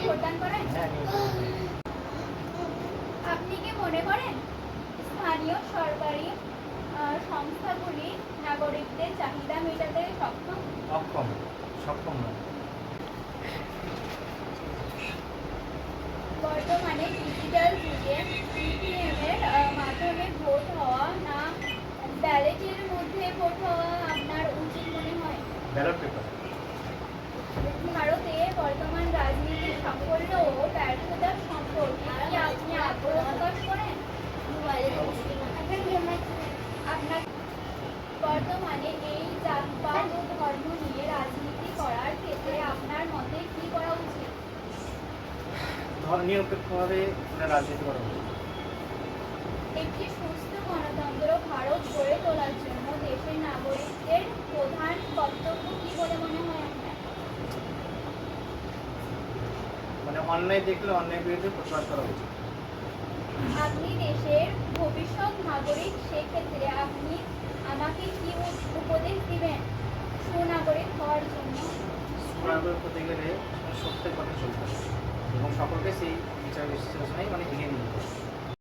ভোটদান করেন? হ্যাঁ, আপনি কি মনে করেন স্থানীয় সরকারি সংস্থাগুলি নাগরিকদের চাহিদা মেটাতে সক্ষম? সক্ষম নয়। বর্তমানে ডিজিটাল যুগে ইভিএম এর মাধ্যমে ভোট হওয়া না ব্যালটের মধ্যে ভোট হওয়া আপনার উচিত মনে হয়? Ballot paper. ভারতে বর্তমান রাজনীতির সাফল্য ও ব্যর্থতা সম্পর্কে কি আপনি আগ্রহ প্রকাশ করেন? আপনার বর্তমানে এই জাতপাত ও ধর্ম নিয়ে রাজনীতি করার ক্ষেত্রে আপনার মতে কি করা উচিত? নিরপেক্ষভাবে রাজনীতি করা উচিত। একটি সুস্থ গণতন্ত্র ভারত গড়ে তোলার জন্য দেশের নাগরিকদের প্রধান কর্তব্য কি বলে মনে হয় আপনার? অন্যায় দেখলে অন্যায় বিরুদ্ধে প্রতিবাদ করা উচিত। আপনি দেশের ভবিষ্যৎ নাগরিক, সেক্ষেত্রে আপনি আমাকে কি উপদেশ দিবেন সুনাগরিক হওয়ার জন্য? সুনাগরিক হতে গেলে সত্যের পথে চলতে হবে এবং সকলকে সেই বিচার বিশ্লেষণায় এগিয়ে নিতে হবে।